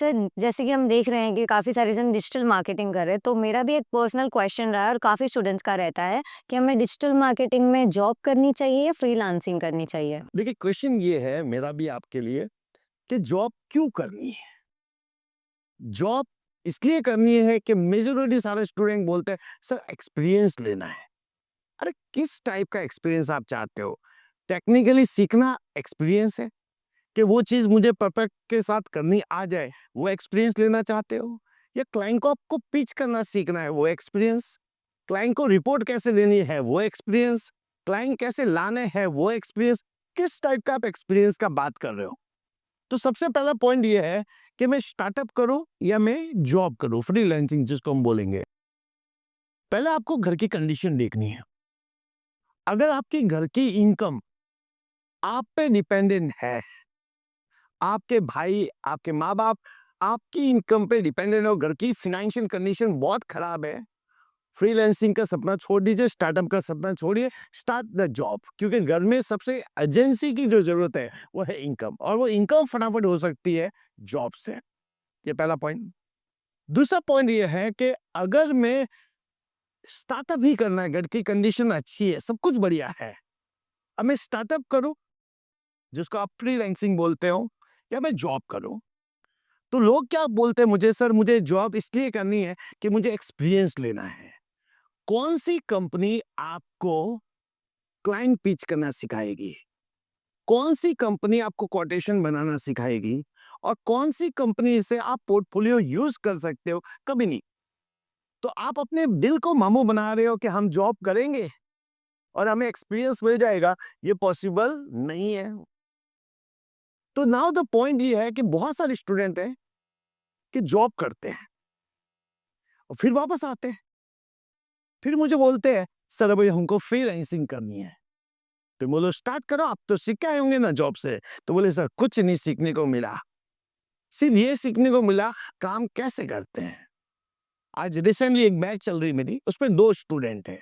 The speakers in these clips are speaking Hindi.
सर, जैसे कि हम देख रहे हैं कि काफ़ी सारे जन डिजिटल मार्केटिंग कर रहे हैं, तो मेरा भी एक पर्सनल क्वेश्चन रहा है और काफ़ी स्टूडेंट्स का रहता है कि हमें डिजिटल मार्केटिंग में जॉब करनी चाहिए या फ्रीलांसिंग करनी चाहिए? देखिए, क्वेश्चन ये है मेरा भी आपके लिए कि जॉब क्यों करनी है? जॉब इसलिए करनी है कि मेजॉरिटी सारे स्टूडेंट बोलते हैं सर एक्सपीरियंस लेना है। अरे किस टाइप का एक्सपीरियंस आप चाहते हो? टेक्निकली सीखना एक्सपीरियंस है कि वो चीज मुझे परफेक्ट के साथ करनी आ जाए, वो एक्सपीरियंस लेना चाहते हो? या क्लाइंट को आपको पिच करना सीखना है, वो एक्सपीरियंस? क्लाइंट को रिपोर्ट कैसे देनी है, वो एक्सपीरियंस? क्लाइंट कैसे लाने हैं, वो एक्सपीरियंस? किस टाइप का आप एक्सपीरियंस का बात कर रहे हो? तो सबसे पहला पॉइंट ये है कि मैं स्टार्टअप करूं या मैं जॉब करूं, फ्रीलांसिंग जिसको हम बोलेंगे। पहले आपको घर की कंडीशन देखनी है। अगर आपकी घर की इनकम आप पे डिपेंडेंट है, आपके भाई, आपके माँ बाप आपकी इनकम पे डिपेंडेंट हो, घर की फाइनेंशियल कंडीशन बहुत खराब है, फ्रीलांसिंग का सपना छोड़ दीजिए, स्टार्टअप का सपना छोड़िए, स्टार्ट द जॉब। क्योंकि घर में सबसे एजेंसी की जो जरूरत है वो है इनकम, और वो इनकम फटाफट हो सकती है जॉब से। ये पहला पॉइंट। दूसरा पॉइंट ये है कि अगर मैं स्टार्टअप ही करना है, घर की कंडीशन अच्छी है, सब कुछ बढ़िया है, अब मैं स्टार्टअप करूं जिसको आप फ्रीलांसिंग बोलते हो, या मैं जॉब करूं, तो लोग क्या बोलते हैं मुझे, सर मुझे जॉब इसलिए करनी है कि मुझे एक्सपीरियंस लेना है। कौन सी कंपनी आपको क्लाइंट पिच करना सिखाएगी? कौन सी कंपनी आपको कोटेशन बनाना सिखाएगी? और कौन सी कंपनी से आप पोर्टफोलियो यूज कर सकते हो? कभी नहीं। तो आप अपने दिल को मामू बना रहे हो कि हम जॉब करेंगे और हमें एक्सपीरियंस मिल जाएगा, ये पॉसिबल नहीं है। तो नाउ द पॉइंट ये है कि बहुत सारे स्टूडेंट हैं कि जॉब करते हैं और फिर वापस आते हैं, फिर मुझे बोलते हैं सर अभी हमको फ्रीलांसिंग करनी है। तो बोलो स्टार्ट करो, आप तो सीख के आए होंगे ना जॉब से। तो बोले सर कुछ नहीं सीखने को मिला, सिर्फ ये सीखने को मिला काम कैसे करते हैं। आज रिसेंटली एक बैच चल रही मेरी, उसमें दो स्टूडेंट है।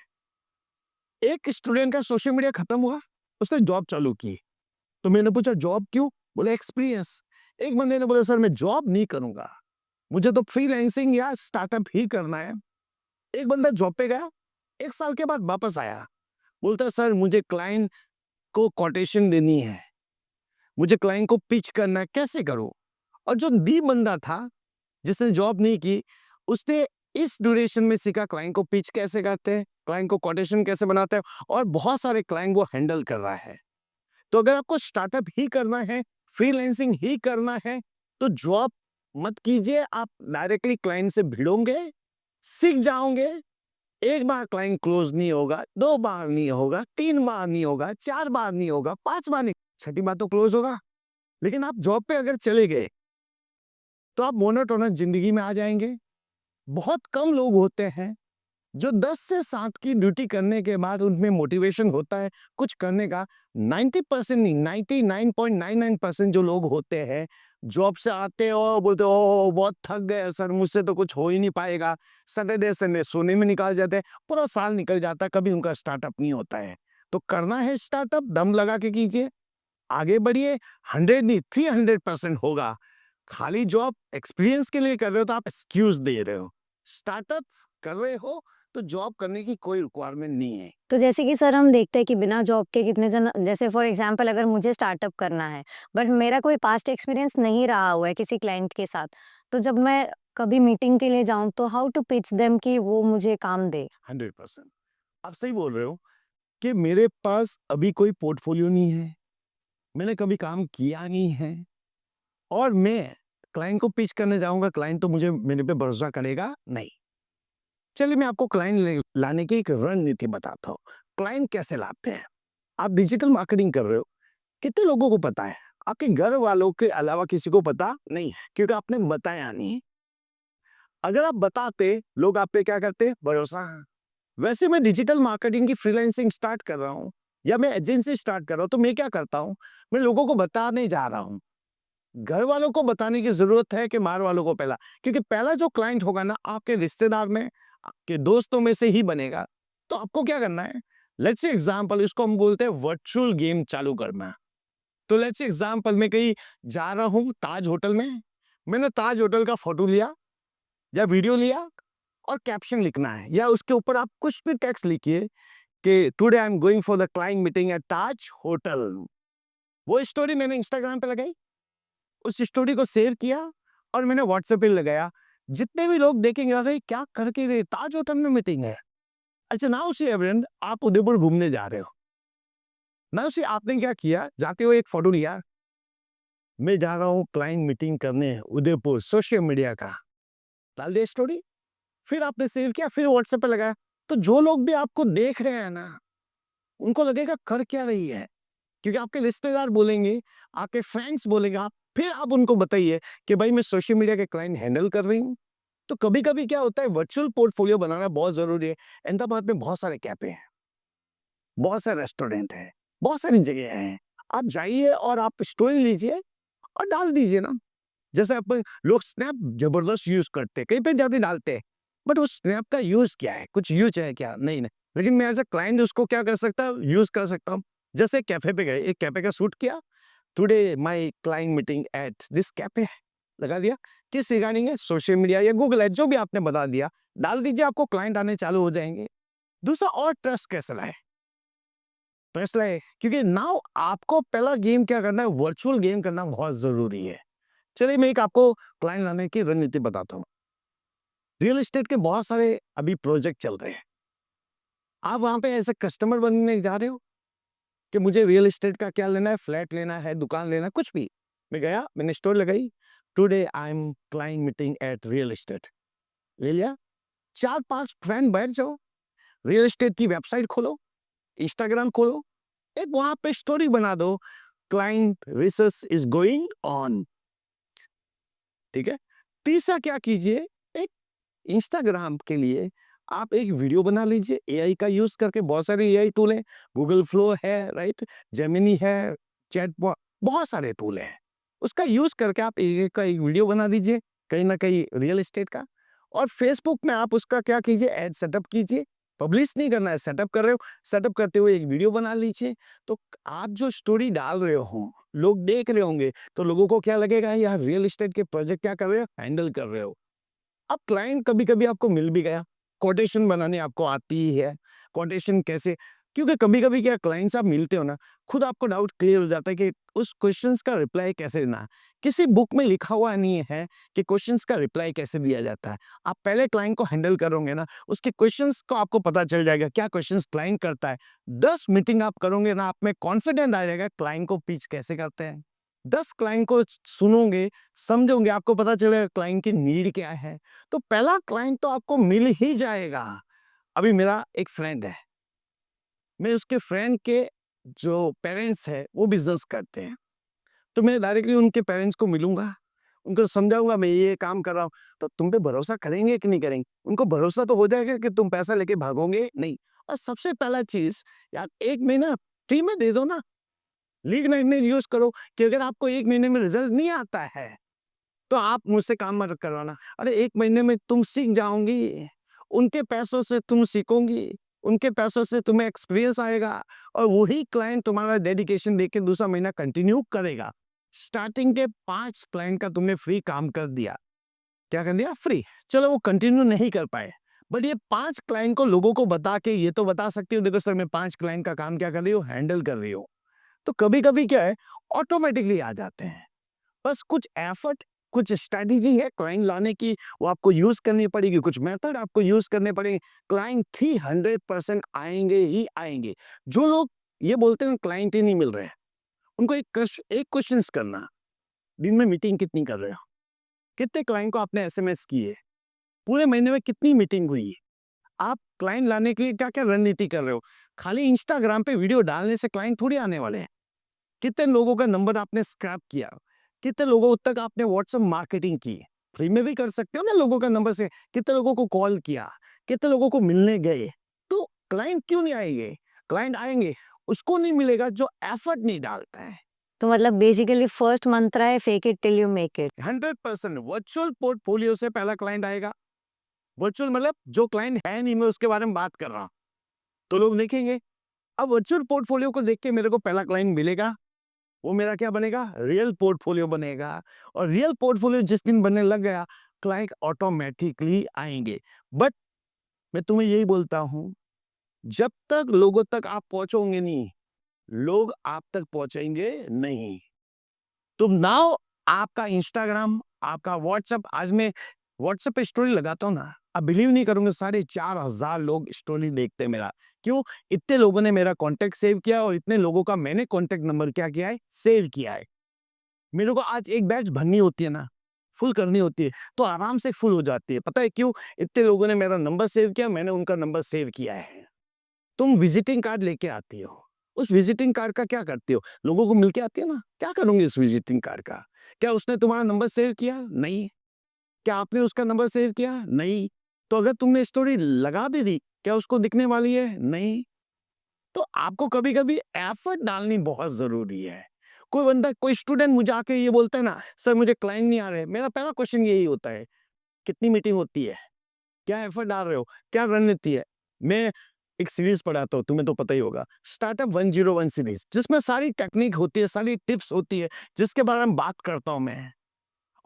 एक स्टूडेंट का सोशल मीडिया खत्म हुआ, उसने जॉब चालू की। तो मैंने पूछा जॉब क्यों? बोले एक्सपीरियंस। एक बंदे ने बोला सर मैं जॉब नहीं करूंगा, मुझे तो फ्रीलांसिंग या स्टार्टअप ही करना है। एक बंदा जॉब पे गया, 1 साल के बाद वापस आया, बोलता सर मुझे क्लाइंट को कोटेशन देनी है, मुझे क्लाइंट को पिच करना है, कैसे करूं? और जो बी बंदा था जिसने जॉब नहीं की, उसने इस ड्यूरेशन में सीखा क्लाइंट को पिच कैसे करते हैं, क्लाइंट को कोटेशन कैसे बनाते हैं, और बहुत सारे क्लाइंट वो हैंडल कर रहा है। तो अगर आपको स्टार्टअप ही करना है, फ्रीलांसिंग ही करना है, तो जॉब मत कीजिए। आप डायरेक्टली क्लाइंट से भिड़ोगे, सीख जाओगे। एक बार क्लाइंट क्लोज नहीं होगा, 2 बार नहीं होगा, 3 बार नहीं होगा, 4 बार नहीं होगा, 5 बार नहीं, छठी बार तो क्लोज होगा। लेकिन आप जॉब पे अगर चले गए तो आप मोनोटोनस जिंदगी में आ जाएंगे। बहुत कम लोग होते हैं जो 10 से 7 की ड्यूटी करने के बाद उनमें मोटिवेशन होता है कुछ करने का। 90% नहीं, 99.99% जो लोग होते हैं जॉब से आते हो बोलते हो "ओ, बहुत थक गए सर, मुझसे तो कुछ हो ही नहीं पाएगा"। सैटरडे संडे सोने में निकाल जाते हैं, पूरा साल निकल जाता है, कभी उनका स्टार्टअप नहीं होता है। तो करना है स्टार्टअप, दम लगा के कीजिए, आगे बढ़िए। 100 नहीं, 300% होगा। खाली जॉब एक्सपीरियंस के लिए कर रहे हो तो आप एक्सक्यूज दे रहे हो। स्टार्टअप कर रहे हो तो जॉब करने की कोई रिक्वायरमेंट नहीं है। तो जैसे कि सर हम देखते हैं कि बिना जॉब के कितने जन, जैसे फॉर एग्जांपल अगर मुझे स्टार्टअप करना है, बट मेरा कोई पास्ट एक्सपीरियंस नहीं रहा हुआ है किसी क्लाइंट के साथ, तो जब मैं कभी मीटिंग के लिए जाऊँ तो हाउ टू पिच देम कि वो मुझे काम दे? 100% आप सही बोल रहे हो कि मेरे पास अभी कोई पोर्टफोलियो नहीं है, मैंने कभी काम किया नहीं है, और मैं क्लाइंट को पिच करने जाऊंगा, क्लाइंट तो मुझे मेरे पे भरोसा करेगा नहीं। चलिए मैं आपको क्लाइंट लाने की एक रणनीति बताता हूँ। क्लाइंट कैसे लाते हैं? आप डिजिटल मार्केटिंग कर रहे हो, कितने लोगों को पता है? आपके घर वालों के अलावा किसी को पता नहीं है, क्योंकि आपने बताया नहीं। अगर आप बताते, लोग आप पे क्या करते? भरोसा। वैसे मैं डिजिटल मार्केटिंग की फ्रीलांसिंग स्टार्ट कर रहा हूँ या मैं एजेंसी स्टार्ट कर रहा हूँ, तो मैं क्या करता हूँ, मैं लोगों को बताने जा रहा हूँ। घर वालों को बताने की जरूरत है कि मार वालों को पहला? क्योंकि पहला जो क्लाइंट होगा ना आपके रिश्तेदार में, आपके दोस्तों में से ही बनेगा। तो आपको क्या करना है, लेट्स से एग्जांपल, इसको हम बोलते हैं वर्चुअल गेम चालू करना। तो लेट्स से एग्जांपल, मैं कहीं जा रहा हूँ ताज होटल में, मैंने ताज होटल का फोटो लिया या वीडियो लिया और कैप्शन लिखना है, या उसके ऊपर आप कुछ भी टेक्स्ट लिखिए कि today I am going for the client meeting at Taj hotel. वो स्टोरी मैंने इंस्टाग्राम पे लगाई, उस स्टोरी को शेयर किया और मैंने व्हाट्सएप पे लगाया। जितने भी लोग देखेंगे, अरे क्या करके गए, ताज होटल में मीटिंग है। अच्छा, नाउ सी एवरीवन, आप उदयपुर घूमने जा रहे हो। नाउ सी आपने क्या किया, जाते हुए एक फोटो लिया, मैं जा रहा हूँ क्लाइंट मीटिंग करने उदयपुर, सोशल मीडिया का डाल दिया स्टोरी। फिर आपने सेव किया, फिर व्हाट्सएप पे लगाया। तो जो लोग भी आपको देख रहे हैं ना, उनको लगेगा कर क्या रही है, क्योंकि आपके रिश्तेदार बोलेंगे, आपके फ्रेंड्स बोलेंगे, आप फिर आप उनको बताइए कि भाई मैं सोशल मीडिया के क्लाइंट हैंडल कर रही हूँ। तो कभी-कभी क्या होता है, वर्चुअल पोर्टफोलियो बनाना बहुत ज़रूरी है। अहमदाबाद में बहुत सारे कैफ़े हैं, बहुत सारे रेस्टोरेंट हैं, बहुत सारी जगह हैं। आप जाइए और आप स्टोरी लीजिए और डाल दीजिए ना। जैसे अपन लोग स्नैप ज़बरदस्त यूज़ करते हैं, कहीं पे ज़्यादा डालते हैं, बट वो स्नैप का यूज़ क्या है? कुछ यूज़ है क्या? नहीं, नहीं। लेकिन मैं एज़ अ क्लाइंट उसको क्या कर सकता हूँ, यूज़ कर सकता हूँ। जैसे कैफ़े पे गए, एक कैफ़े का शूट किया, today my client meeting at this cafe लगा दिया। किस रिगार्डिंग है? सोशल मीडिया या गूगल एड्स, जो भी आपने बता दिया, डाल दीजिए, आपको क्लाइंट आने चालू हो जाएँगे। दूसरा, और ट्रस्ट कैसे लाएँ? ट्रस्ट लाएँ, क्योंकि नाउ आपको पहला गेम क्या करना है, वर्चुअल गेम करना बहुत ज़रूरी है। चलिए मैं एक आपको क्लाइंट लाने की रणनीति बताता हूँ। रियल एस्टेट के बहुत सारे अभी प्रोजेक्ट चल रहे हैं। आप वहाँ पे एज़ अ कस्टमर बनने जा रहे हो कि मुझे रियल एस्टेट का क्या लेना है, फ्लैट लेना है, दुकान लेना है, कुछ भी। मैं गया, मैंने स्टोरी लगाई, today I am client meeting at real estate, ले लिया। 4-5 फ्रेंड बैठ जाओ, रियल एस्टेट की वेबसाइट खोलो, इंस्टाग्राम खोलो, एक वहाँ पे स्टोरी बना दो, client research is going on, ठीक है? तीसरा क्या कीजिए, एक इंस्टाग्राम के लिए आप एक वीडियो बना लीजिए, एआई का यूज़ करके। बहुत सारे एआई टूल हैं, गूगल फ्लो है, राइट? जेमिनी है, चैटबॉट, बहुत सारे टूल हैं। उसका यूज़ करके आप एआई का एक वीडियो बना दीजिए, कहीं न कहीं रियल एस्टेट का, और फेसबुक में आप उसका क्या कीजिए, ऐड सेटअप कीजिए। पब्लिश नहीं करना है, सेटअप कर रहे हो, सेटअप करते हुए एक वीडियो बना लीजिए। तो आप जो स्टोरी डाल रहे हो, लोग देख रहे होंगे, तो लोगों को क्या लगेगा, यार रियल एस्टेट के प्रोजेक्ट क्या कर रहे हो, हैंडल कर रहे हो। अब क्लाइंट कभी-कभी आपको मिल भी गया, कोटेशन बनानी आपको आती ही है, कोटेशन कैसे, क्योंकि कभी-कभी क्या क्लाइंट से आप मिलते हो ना, खुद आपको डाउट क्लियर हो जाता है कि उस क्वेश्चन्स का रिप्लाई कैसे देना है। किसी बुक में लिखा हुआ नहीं है कि क्वेश्चन्स का रिप्लाई कैसे दिया जाता है। आप पहले क्लाइंट को हैंडल करोगे ना, उसके क्वेश्चन्स को आपको पता चल जाएगा, क्या क्वेश्चन्स क्लाइंट करता है। 10 मीटिंग आप करोगे ना, आप में कॉन्फिडेंट आ जाएगा क्लाइंट को पिच कैसे करते हैं। 10 क्लाइंट को सुनोगे, समझोगे, आपको पता चलेगा क्लाइंट की नीड क्या है। तो पहला क्लाइंट तो आपको मिल ही जाएगा। अभी मेरा एक फ्रेंड है, मैं उसके फ्रेंड के जो पेरेंट्स हैं, वो बिज़नेस करते हैं। तो मैं डायरेक्टली उनके पेरेंट्स को मिलूँगा, उनको समझाऊँगा मैं ये काम कर रहा हूँ, तो तुम पे भरोसा करेंगे कि नहीं करेंगे? उनको भरोसा तो हो जाएगा कि तुम पैसा लेके भागोगे नहीं। और सबसे पहला चीज़, यार 1 महीना फ्री में दे दो ना, लीड मैग्नेट यूज़ करो, कि अगर आपको 1 महीने में रिज़ल्ट नहीं आता है, तो आप मुझसे काम मत करवाना। अरे 1 महीने में तुम सीख जाओगी, उनके पैसों से तुम सीखोगी, उनके पैसों से तुम्हें एक्सपीरियंस आएगा, और वही क्लाइंट तुम्हारा डेडिकेशन देके दूसरा महीना कंटिन्यू करेगा। स्टार्टिंग के 5 क्लाइंट का तुमने फ्री काम कर दिया। क्या कर दिया? फ्री। चलो वो कंटिन्यू नहीं कर पाए, बट ये 5 क्लाइंट को लोगों को बता के ये तो बता सकती हो, देखो सर मैं 5 क्लाइंट का काम क्या कर रही हूँ, हैंडल कर रही हूँ। तो कभी-कभी क्या है, ऑटोमेटिकली आ जाते हैं। बस कुछ एफर्ट, कुछ स्ट्रैटेजी है क्लाइंट लाने की, वो आपको यूज़ करनी पड़ेगी, कुछ मेथड आपको यूज़ करने पड़ेंगे। क्लाइंट 300% आएँगे ही आएँगे। जो लोग ये बोलते हैं क्लाइंट ही नहीं मिल रहे हैं, उनको एक क्वेश्चन्स करना, दिन में मीटिंग कितनी कर रहे हो? कितने क्लाइंट को आपने एसएमएस किए? पूरे महीने में कितनी मीटिंग हुई? आप क्लाइंट लाने के लिए क्या-क्या रणनीति कर रहे हो? खाली इंस्टाग्राम पे वीडियो डालने से क्लाइंट थोड़ी आने वाले हैं। कितने लोगों का नंबर आपने स्क्रैप किया? कितने लोगों तक आपने व्हाट्सएप मार्केटिंग की? फ्री में भी कर सकते हो ना लोगों का नंबर से, कितने लोगों को कॉल किया? कितने लोगों को मिलने गए? तो क्लाइंट क्यों नहीं आएँगे? क्लाइंट आएँगे, उसको नहीं मिलेगा जो एफर्ट नहीं डालता है। तो मतलब बेसिकली फर्स्ट मंत्रा है fake it till you make it. 100% virtual portfolio से पहला क्लाइंट आएगा। वर्चुअल मतलब जो क्लाइंट है नहीं, मैं उसके बारे में बात कर रहा हूँ। तो लोग देखेंगे, अब वर्चुअल पोर्टफोलियो को देख के मेरे को पहला क्लाइंट मिलेगा। वो मेरा क्या बनेगा, रियल पोर्टफोलियो बनेगा। और रियल पोर्टफोलियो जिस दिन बनने लग गया, क्लाइंट ऑटोमेटिकली आएंगे। बट मैं तुम्हें यही बोलता हूं, जब तक लोगों तक आप पहुंचोगे नहीं, लोग आप तक पहुंचेंगे नहीं। तुम नाउ आपका इंस्टाग्राम, आपका व्हाट्सएप, आज मैं व्हाट्सएप पे स्टोरी लगाता हूँ ना, आप बिलीव नहीं करोगे, 4,500 लोग स्टोरी देखते हैं मेरा। क्यों? इतने लोगों ने मेरा कांटेक्ट सेव किया और इतने लोगों का मैंने कांटेक्ट नंबर क्या किया है, सेव किया है। मेरे को आज एक बैच भरनी होती है ना, फुल करनी होती है, तो आराम से फुल हो जाती है। पता है क्यों? इतने लोगों ने मेरा नंबर सेव किया, मैंने उनका नंबर सेव किया है। तुम विजिटिंग कार्ड लेके आती हो, उस विजिटिंग कार्ड का क्या करती हो? लोगों को मिलके आती है ना, क्या करूंगी उस विजिटिंग कार्ड का? क्या उसने तुम्हारा नंबर सेव किया? नहीं। क्या आपने उसका नंबर सेव किया? नहीं। तो अगर तुमने स्टोरी लगा भी दी, क्या उसको दिखने वाली है? नहीं। तो आपको कभी कभी एफर्ट डालनी बहुत जरूरी है। कोई बंदा, कोई स्टूडेंट मुझे आके ये बोलता है ना, सर मुझे क्लाइंट नहीं आ रहे, मेरा पहला क्वेश्चन यही होता है, कितनी मीटिंग होती है, क्या एफर्ट डाल रहे हो, क्या रणनीति है? मैं एक सीरीज पढ़ाता हूँ, तुम्हें तो पता ही होगा, स्टार्टअप 101 सीरीज, जिसमें सारी टेक्निक होती है, सारी टिप्स होती है, जिसके बारे में बात करता हूँ मैं,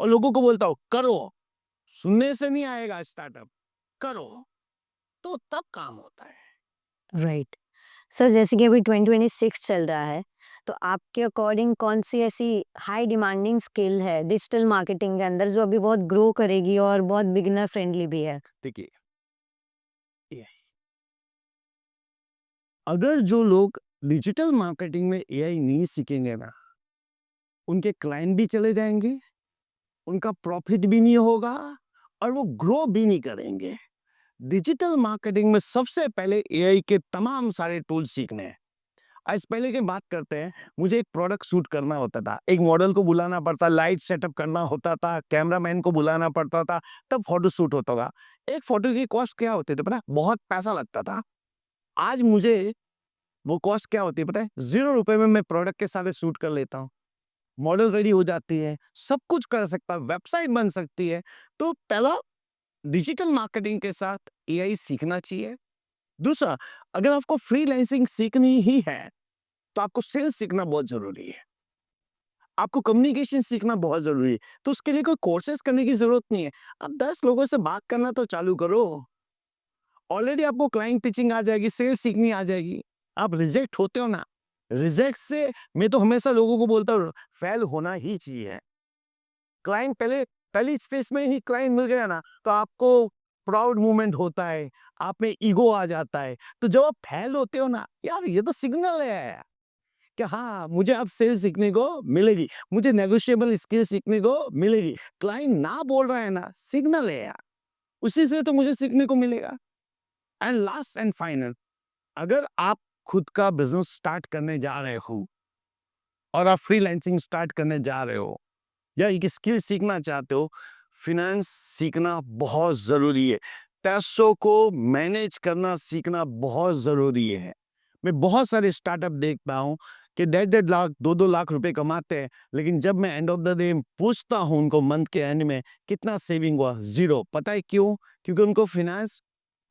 और लोगों को बोलता हूँ करो। सुनने से नहीं आएगा स्टार्टअप, करो, तो तब काम होता है। राइट। सर जैसे कि अभी 2026 चल रहा है, तो आपके अकॉर्डिंग कौन-सी ऐसी हाई डिमांडिंग स्किल है डिजिटल मार्केटिंग के अंदर जो अभी बहुत ग्रो करेगी और बहुत बिगिनर फ्रेंडली भी है? देखिए, AI, अगर जो लोग डिजिटल मार्केटिंग में एआई नहीं सीखेंगे ना, उनके क्लाइंट भी चले जाएंगे, उनका प्रॉफिट भी नहीं होगा, और वो ग्रो भी नहीं करेंगे। डिजिटल मार्केटिंग में सबसे पहले एआई के तमाम सारे टूल सीखने हैं। आज पहले की बात करते हैं, मुझे एक प्रोडक्ट शूट करना होता था, एक मॉडल को बुलाना पड़ता, लाइट सेटअप करना होता था, कैमरामैन को बुलाना पड़ता था, तब फोटो शूट होता था। एक फोटो की कॉस्ट क्या होती थी पता है? बहुत पैसा लगता था। आज मुझे वो कॉस्ट क्या होती है पता है? 0 रुपए में मैं प्रोडक्ट के साथ शूट कर लेता हूँ, मॉडल रेडी हो जाती है, सब कुछ कर सकता है, वेबसाइट बन सकती है। तो पहला, डिजिटल मार्केटिंग के साथ एआई सीखना चाहिए। दूसरा, अगर आपको फ्रीलांसिंग सीखनी ही है, तो आपको सेल्स सीखना बहुत जरूरी है, आपको कम्युनिकेशन सीखना बहुत जरूरी है। तो उसके लिए कोई कोर्सेज करने की जरूरत नहीं है, आप 10 लोगों से बात करना तो चालू करो, ऑलरेडी आपको क्लाइंट पिचिंग आ जाएगी, सेल्स सीखनी आ जाएगी। आप रिजेक्ट होते हो ना, रिजेक्ट से मैं तो हमेशा लोगों को बोलता हूँ, फेल होना ही चाहिए। क्लाइंट पहले, पहली स्पेस में ही क्लाइंट मिल गया ना, तो आपको प्राउड मूवमेंट होता है, आप में ईगो आ जाता है। तो जब आप फेल होते हो ना यार, ये तो सिग्नल है कि हाँ, मुझे अब सेल सीखने को मिलेगी, मुझे नेगोशिएबल स्किल सीखने को मिलेगी। क्लाइंट ना बोल रहा है ना, सिग्नल है यार, उसी से तो मुझे सीखने को मिलेगा। एंड लास्ट एंड फाइनल, अगर आप खुद का बिजनेस स्टार्ट करने जा रहे हो, और आप फ्रीलांसिंग स्टार्ट करने जा रहे हो, या एक स्किल सीखना चाहते हो, फिनेंस सीखना बहुत जरूरी है। पैसों को मैनेज करना सीखना बहुत जरूरी है। मैं बहुत सारे स्टार्टअप देखता हूँ कि 1.5 लाख 2-2 लाख रुपए कमाते हैं, लेकिन जब मैं एंड ऑफ द डे पूछता हूँ उनको मंथ के एंड में कितना सेविंग हुआ, 0। पता है क्यों? क्योंकि उनको फिनेंस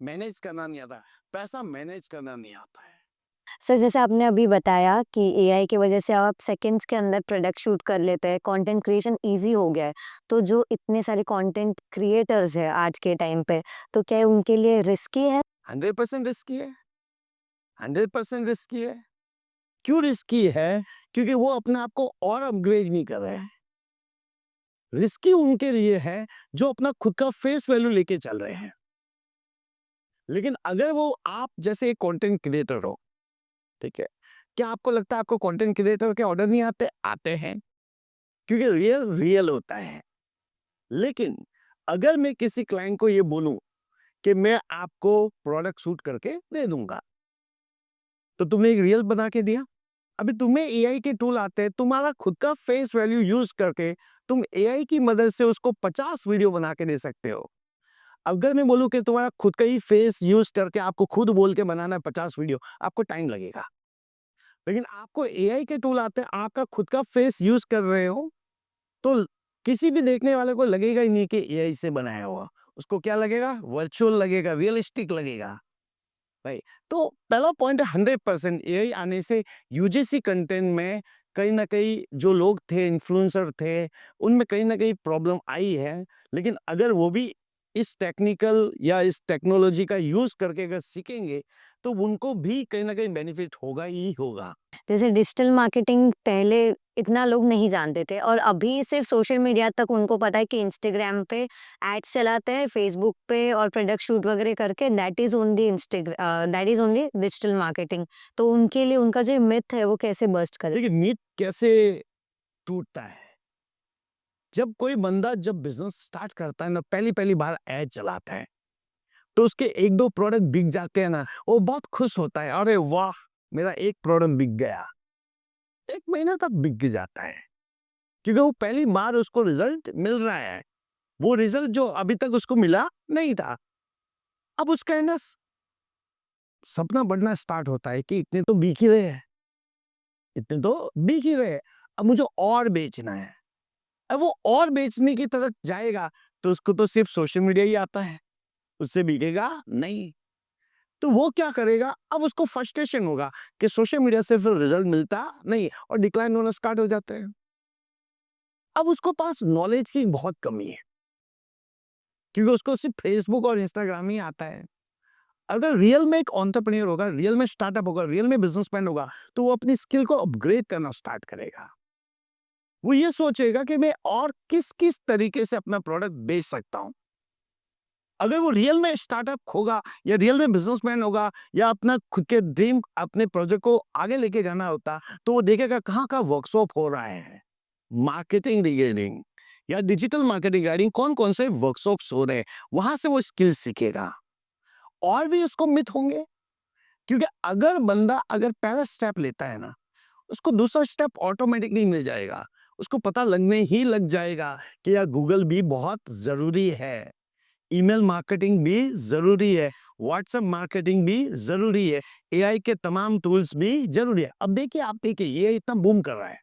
मैनेज करना नहीं आता, पैसा मैनेज करना नहीं आता है। सर जैसे आपने अभी बताया कि एआई की वजह से आप सेकंड्स के अंदर प्रोडक्ट शूट कर लेते हैं, कंटेंट क्रिएशन ईज़ी हो गया है। तो जो इतने सारे कंटेंट क्रिएटर्स हैं आज के टाइम पे, तो क्या उनके लिए रिस्की है? 100% रिस्की है, 100% रिस्की है। क्यों रिस्की है? क्योंकि वो अपने आप को और अपग्रेड नहीं कर रहे हैं। रिस्की उनके लिए है जो अपना खुद का फेस वैल्यू लेके चल रहे हैं। लेकिन अगर वो आप जैसे एक कंटेंट क्रिएटर हो, ठीक है, क्या आपको लगता है आपको कंटेंट क्रिएटर के ऑर्डर नहीं आते? आते हैं, क्योंकि रियल रियल होता है। लेकिन अगर मैं किसी क्लाइंट को ये बोलूं कि मैं आपको प्रोडक्ट शूट करके दे दूंगा, तो तुमने एक रियल बना के दिया। अभी तुम्हें एआई के टूल आते हैं, तुम्हारा खुद का फेस वैल्यू यूज करके तुम एआई की मदद से उसको 50 वीडियो बना के दे सकते हो। अगर मैं बोलूं कि तुम्हारा खुद का ही फेस यूज करके आपको खुद बोल के बनाना है 50 वीडियो, आपको टाइम लगेगा। लेकिन आपको एआई के टूल आते हैं, आपका खुद का फेस यूज कर रहे हो, तो किसी भी देखने वाले को लगेगा ही नहीं कि एआई से बनाया हुआ। उसको क्या लगेगा? वर्चुअल लगेगा, रियलिस्टिक लगेगा भाई। तो पहला पॉइंट है, 100% एआई आने से यूजीसी कंटेंट में कहीं न कहीं जो लोग थे, इन्फ्लुएंसर थे, उनमें कहीं न कहीं प्रॉब्लम आई है। लेकिन अगर वो भी इस टेक्निकल या इस टेक्नोलॉजी का यूज़ करके अगर सीखेंगे, तो उनको भी कहीं न कहीं बेनिफिट होगा ही होगा। जैसे डिजिटल मार्केटिंग पहले इतना लोग नहीं जानते थे और अभी सिर्फ सोशल मीडिया तक उनको पता है कि इंस्टाग्राम पे एड्स चलाते हैं, फेसबुक पे और प्रोडक्ट शूट वगैरह करके that is only digital marketing. तो उनके लिए उनका जो मिथ है वो कैसे बस्ट करे? देखिए, मीथ कैसे टूटता है? जब कोई बंदा जब बिज़नेस स्टार्ट करता है ना, पहली-पहली बार ऐड चलाता है, तो उसके 1-2 प्रोडक्ट बिक जाते हैं ना, वो बहुत खुश होता है, अरे वाह! मेरा 1 प्रोडक्ट बिक गया। 1 महीना तक बिक जाता है, क्योंकि वो पहली बार उसको रिज़ल्ट मिल रहा है। वो रिज़ल्ट जो अभी तक उसको मिला नहीं था। अब उसका है ना सपना बढ़ना स्टार्ट होता है कि इतने तो बिक ही रहे हैं, इतने तो बिक ही रहे हैं, अब मुझे और बेचना है। अब वो और बेचने की तरफ जाएगा, तो उसको तो सिर्फ सोशल मीडिया ही आता है, उससे बिकेगा नहीं। तो वो क्या करेगा, अब उसको फ्रस्ट्रेशन होगा कि सोशल मीडिया से फिर रिजल्ट मिलता नहीं और डिक्लाइन होना स्टार्ट हो जाते हैं। अब उसको पास नॉलेज की बहुत कमी है, क्योंकि उसको सिर्फ फेसबुक और इंस्टाग्राम ही आता है। अगर रियल में एक एंटरप्रेन्योर होगा, रियल में स्टार्टअप होगा, रियल में बिजनेसमैन होगा, तो वो अपनी स्किल को अपग्रेड करना स्टार्ट करेगा। वो ये सोचेगा कि मैं और किस किस तरीके से अपना प्रोडक्ट बेच सकता हूं। अगर वो रियल में स्टार्टअप होगा या रियल में बिजनेसमैन होगा या अपना खुद के ड्रीम अपने प्रोजेक्ट को आगे लेके जाना होता, तो वो देखेगा कहाँ कहाँ वर्कशॉप हो रहा है, मार्केटिंग रिगार्डिंग या डिजिटल मार्केटिंग रिगार्डिंग कौन कौन से वर्कशॉप्स हो रहे हैं, वहां से वो स्किल सीखेगा। और भी उसको मिथ होंगे, क्योंकि अगर बंदा अगर पहला स्टेप लेता है ना, उसको दूसरा स्टेप ऑटोमेटिकली मिल जाएगा। उसको पता लगने ही लग जाएगा कि यार गूगल भी बहुत जरूरी है, ईमेल मार्केटिंग भी ज़रूरी है, व्हाट्सएप मार्केटिंग भी ज़रूरी है, एआई के तमाम टूल्स भी ज़रूरी है। अब देखिए, आप देखिए, एआई इतना बूम कर रहा है,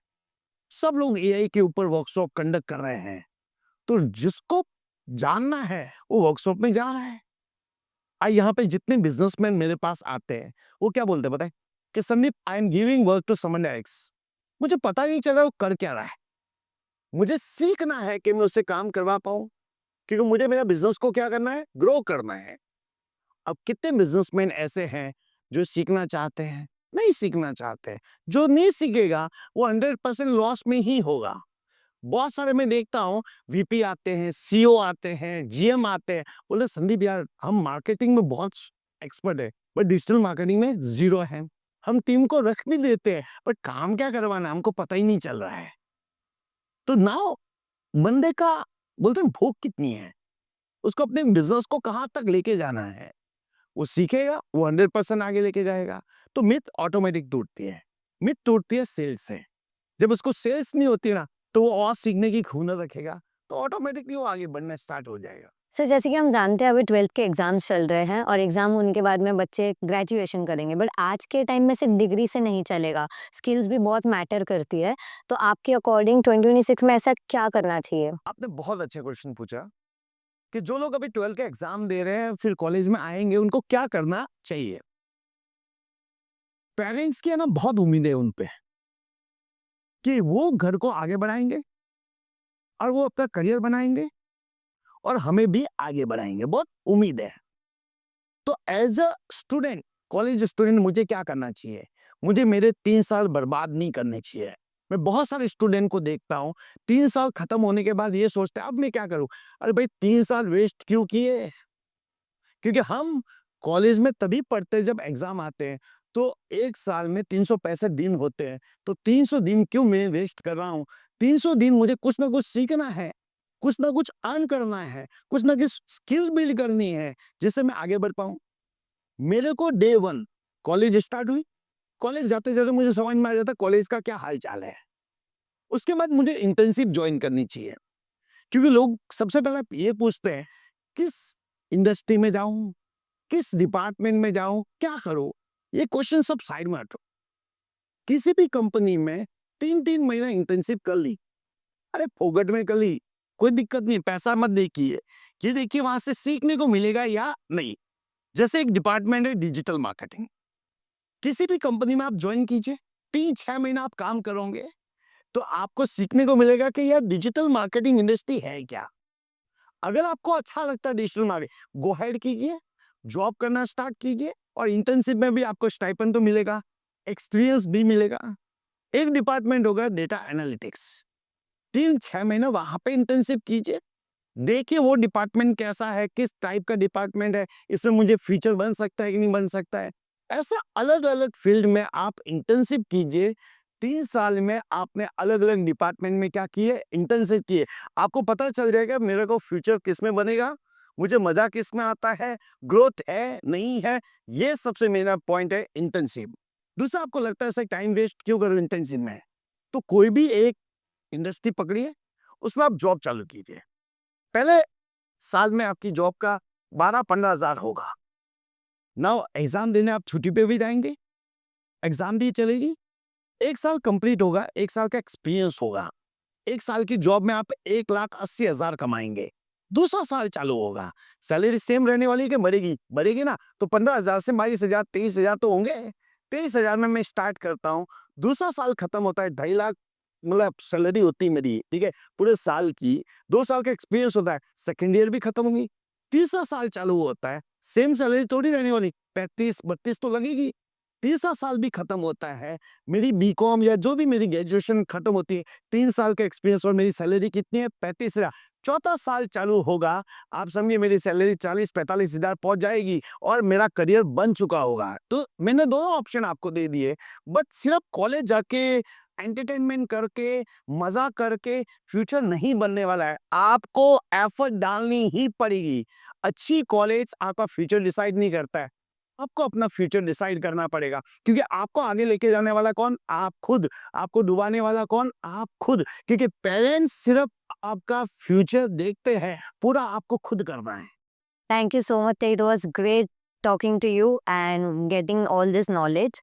सब लोग एआई के ऊपर वर्कशॉप कंडक्ट कर रहे हैं, तो जिसको जानना है वो वर्कशॉप में जा रहा है। यहाँ पे जितने बिजनेसमैन मेरे पास आते हैं, वो क्या बोलते हैं पता है? कि Sandeep, I am giving work to someone else. मुझे पता नहीं चल रहा वो कर क्या रहा है, मुझे सीखना है कि मैं उससे काम करवा पाऊं, क्योंकि मुझे मेरा बिजनेस को क्या करना है, ग्रो करना है। अब कितने बिजनेसमैन ऐसे हैं जो सीखना चाहते हैं, नहीं सीखना चाहते हैं। जो नहीं सीखेगा वो 100% लॉस में ही होगा। बहुत सारे मैं देखता हूँ, वीपी आते हैं, सीईओ आते हैं, जीएम आते हैं, बोले संदीप यार हम मार्केटिंग में बहुत एक्सपर्ट है, बट डिजिटल मार्केटिंग में जीरो है। हम टीम को रख भी देते हैं, बट काम क्या करवाना है हमको पता ही नहीं चल रहा है। तो नाउ बंदे का बोलते हैं भूख कितनी है, उसको अपने बिजनेस को कहाँ तक लेके जाना है, वो सीखेगा, वो 100% आगे लेके जाएगा। तो मिथ ऑटोमेटिक टूटती है। मिथ टूटती है सेल्स से। जब उसको सेल्स नहीं होती ना, तो वो और सीखने की खुंदक रखेगा, तो ऑटोमेटिकली वो आगे बढ़ना स्टार्ट हो जाएगा। सर जैसे कि हम जानते हैं अभी 12th के एग्ज़ाम्स चल रहे हैं और एग्ज़ाम होने के बाद में बच्चे ग्रेजुएशन करेंगे। बट आज के टाइम में सिर्फ डिग्री से नहीं चलेगा, स्किल्स भी बहुत मैटर करती है। तो आपके अकॉर्डिंग 2026 में ऐसा क्या करना चाहिए? आपने बहुत अच्छा क्वेश्चन पूछा कि जो लोग अभी 12th का एग्जाम दे रहे हैं, फिर कॉलेज में आएंगे, उनको क्या करना चाहिए। पेरेंट्स की है ना बहुत उम्मीद है उन पे कि वो घर को आगे बढ़ाएंगे और वो अपना करियर बनाएंगे और हमें भी आगे बढ़ाएंगे, बहुत उम्मीद है। तो as a student, college student, मुझे क्या करना चाहिए? मुझे मेरे 3 साल बर्बाद नहीं करने चाहिए। मैं बहुत सारे स्टूडेंट को देखता हूँ, 3 साल खत्म होने के बाद ये सोचते हैं अब मैं क्या करूं। अरे भाई, 3 साल वेस्ट क्यों किए? क्योंकि हम कॉलेज में तभी पढ़ते हैं जब एग्जाम आते हैं। तो एक साल में 365 दिन होते हैं, तो 300 दिन क्यों मैं वेस्ट कर रहा हूँ? 300 दिन मुझे कुछ ना कुछ सीखना है, कुछ ना कुछ अर्न करना है, कुछ ना कुछ स्किल बिल्ड करनी है, जिससे मैं आगे बढ़ पाऊं। मेरे को डे वन कॉलेज स्टार्ट हुई, कॉलेज जाते जाते मुझे समझ में आ जाता कॉलेज का क्या हाल चाल है। उसके बाद मुझे इंटर्नशिप ज्वाइन करनी चाहिए, क्योंकि लोग सबसे पहले ये पूछते हैं किस इंडस्ट्री में जाऊं, किस डिपार्टमेंट में जाऊं, क्या करूं। ये क्वेश्चन सब साइड में हटो। किसी भी कंपनी में 3-3 महीना इंटर्नशिप कर ली, अरे फोकट में कर ली, कोई दिक्कत नहीं, पैसा मत देखिए, ये देखिए वहां से सीखने को मिलेगा या नहीं। जैसे एक डिपार्टमेंट है डिजिटल मार्केटिंग, किसी भी कंपनी में आप ज्वाइन कीजिए, 3-6 महीना आप काम करोगे, तो आपको सीखने को मिलेगा कि यार डिजिटल मार्केटिंग इंडस्ट्री है क्या। अगर आपको अच्छा लगता है डिजिटल मार्केटिंग, गो अहेड कीजिए, जॉब करना स्टार्ट कीजिए, और इंटर्नशिप में भी आपको स्टाइपेंड तो मिलेगा, एक्सपीरियंस भी मिलेगा। एक डिपार्टमेंट होगा डेटा एनालिटिक्स, 3-6 महीने वहां पे इंटर्नशिप कीजिए, देखिए वो डिपार्टमेंट कैसा है, किस टाइप का डिपार्टमेंट है, इसमें मुझे फ्यूचर बन सकता है कि नहीं बन सकता है। ऐसे अलग अलग फील्ड में आप इंटर्नशिप कीजिए। 3 साल में आपने अलग अलग डिपार्टमेंट में क्या किए, इंटर्नशिप किए। आपको पता चल जाएगा मेरे को फ्यूचर किस में बनेगा, मुझे मजा किस में आता है, ग्रोथ है नहीं है। ये सबसे मेरा पॉइंट है इंटर्नशिप। दूसरा, आपको लगता है सर टाइम वेस्ट क्यों करूं इंटर्नशिप में, तो कोई भी एक इंडस्ट्री पकड़िए, उसमें आप जॉब चालू कीजिए। पहले साल में आपकी जॉब का 12-15 हज़ार होगा। नाउ एग्जाम देने आप छुट्टी पे भी जाएंगे, एग्जाम दी चलेगी, 1 साल कंप्लीट होगा, 1 साल का एक्सपीरियंस होगा, 1 साल की जॉब में आप 1,80,000 कमाएंगे। दूसरा साल चालू होगा, सैलरी सेम रहने वाली है कि बढ़ेगी, बढ़ेगी ना, तो 15,000 से 22,000 23,000 तो होंगे। 23,000 में मैं स्टार्ट करता हूँ, दूसरा साल खत्म होता है, 2.5 लाख मतलब सैलरी होती है मेरी, ठीक है, पूरे साल की। 2 साल का एक्सपीरियंस होता है, सेकेंड ईयर भी खत्म होगी, तीसरा साल चालू होता है, सेम सैलरी थोड़ी रहने वाली, 35-32 तो लगेगी। तीसरा साल भी खत्म होता है, मेरी बीकॉम या जो भी मेरी ग्रेजुएशन खत्म होती है, 3 साल का एक्सपीरियंस, और मेरी सैलरी कितनी है, 35,000। चौथा साल चालू होगा, आप समझिए मेरी सैलरी 40-45 हजार पहुंच जाएगी और मेरा करियर बन चुका होगा। तो मैंने दोनों ऑप्शन आपको दे दिए, बट सिर्फ कॉलेज जाके एंटरटेनमेंट करके, मजा करके फ्यूचर नहीं बनने वाला है, आपको एफर्ट डालनी ही पड़ेगी। अच्छी कॉलेज आपका फ्यूचर डिसाइड नहीं करता है, आपको अपना फ्यूचर डिसाइड करना पड़ेगा, क्योंकि आपको आगे लेके जाने वाला कौन, आप खुद। आपको डुबाने वाला कौन, आप खुद। क्योंकि पेरेंट्स सिर्फ आपका फ्यूचर देखते हैं, पूरा आपको खुद करना है। Thank you so much. It was great talking to you and getting all this knowledge.